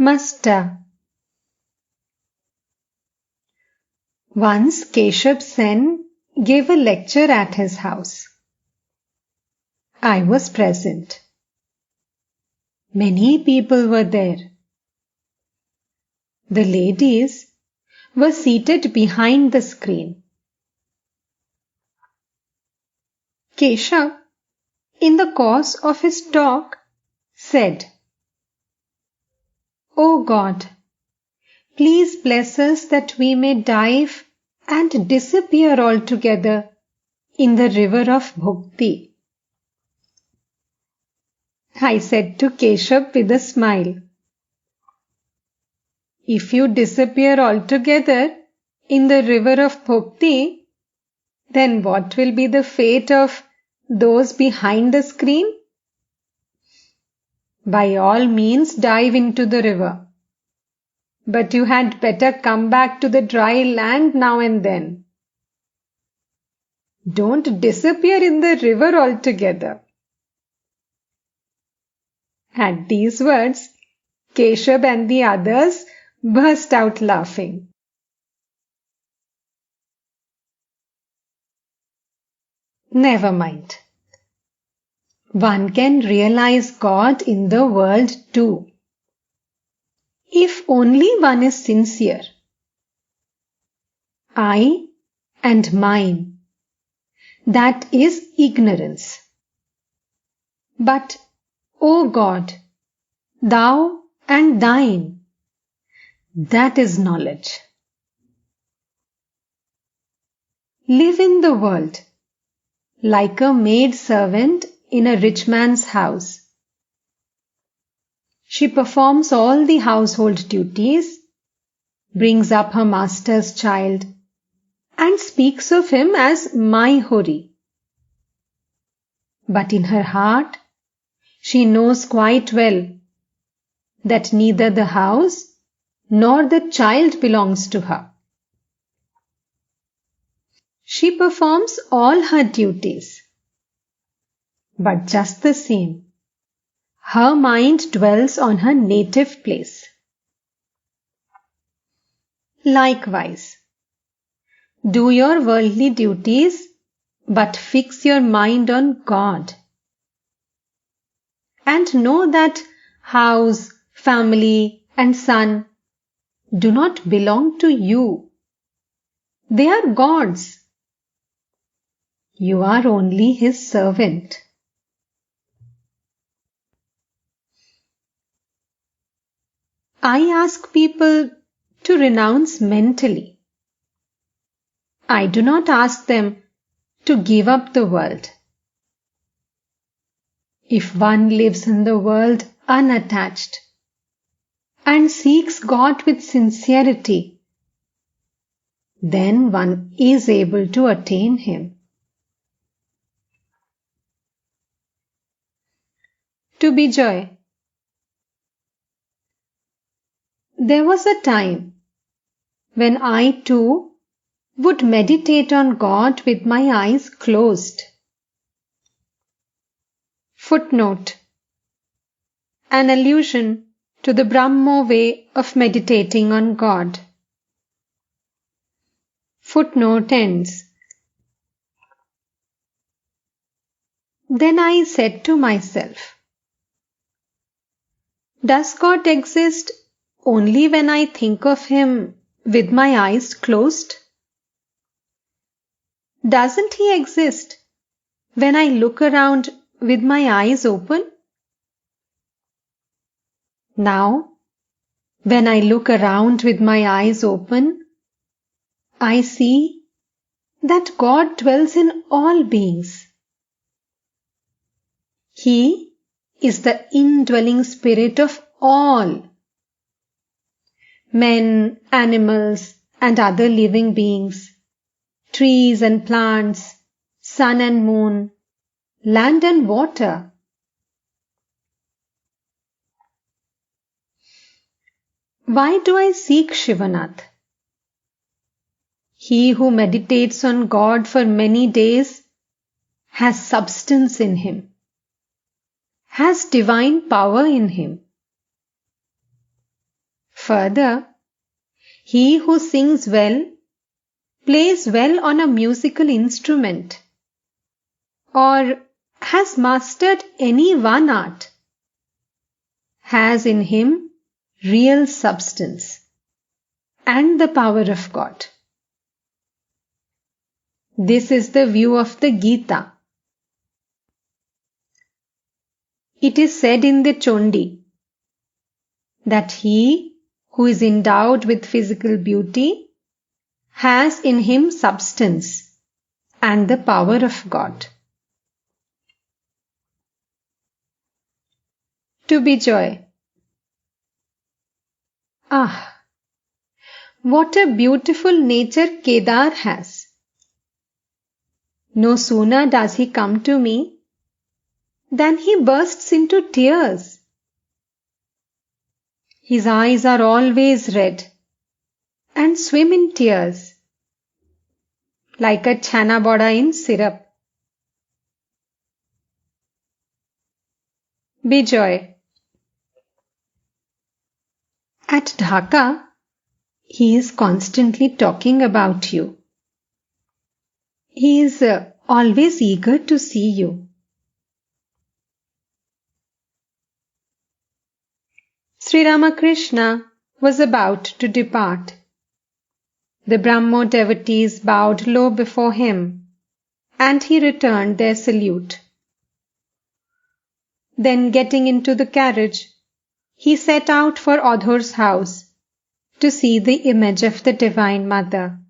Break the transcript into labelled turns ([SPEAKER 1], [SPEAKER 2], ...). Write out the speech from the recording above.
[SPEAKER 1] Musta. Once Keshav Sen gave a lecture at his house. I was present. Many people were there. The ladies were seated behind the screen. Keshav, in the course of his talk, said, "O God, please bless us that we may dive and disappear altogether in the river of Bhakti." I said to Keshav with a smile, "If you disappear altogether in the river of Bhakti, then what will be the fate of those behind the screen? By all means dive into the river. But you had better come back to the dry land now and then. Don't disappear in the river altogether." At these words, Keshav and the others burst out laughing. Never mind. One can realize God in the world too, if only one is sincere. I and mine, that is ignorance. But, O God, thou and thine, that is knowledge. Live in the world like a maid servant in a rich man's house. She performs all the household duties, brings up her master's child, and speaks of him as my Hori. But in her heart, she knows quite well that neither the house nor the child belongs to her. She performs all her duties, but just the same, her mind dwells on her native place. Likewise, do your worldly duties, but fix your mind on God. And know that house, family, and son do not belong to you. They are God's. You are only His servant. I ask people to renounce mentally. I do not ask them to give up the world. If one lives in the world unattached and seeks God with sincerity, then one is able to attain Him. To Bijoy. There was a time when I too would meditate on God with my eyes closed. Footnote: an allusion to the Brahmo way of meditating on God. Footnote ends. Then I said to myself, does God exist only when I think of Him with my eyes closed? Doesn't He exist when I look around with my eyes open? Now, when I look around with my eyes open, I see that God dwells in all beings. He is the indwelling spirit of all. Men, animals, and other living beings, trees and plants, sun and moon, land and water. Why do I seek Shivanath? He who meditates on God for many days has substance in him, has divine power in him. Further, he who sings well, plays well on a musical instrument, or has mastered any one art, has in him real substance and the power of God. This is the view of the Gita. It is said in the Chondi that he who is endowed with physical beauty has in him substance and the power of God. To be joy. Ah, what a beautiful nature Kedar has. No sooner does he come to me than he bursts into tears. His eyes are always red and swim in tears, like a chana boda in syrup. Bijoy. At Dhaka, he is constantly talking about you. He is always eager to see you. Sri Ramakrishna was about to depart. The Brahmo devotees bowed low before him, and he returned their salute. Then, getting into the carriage, he set out for Adhur's house to see the image of the Divine Mother.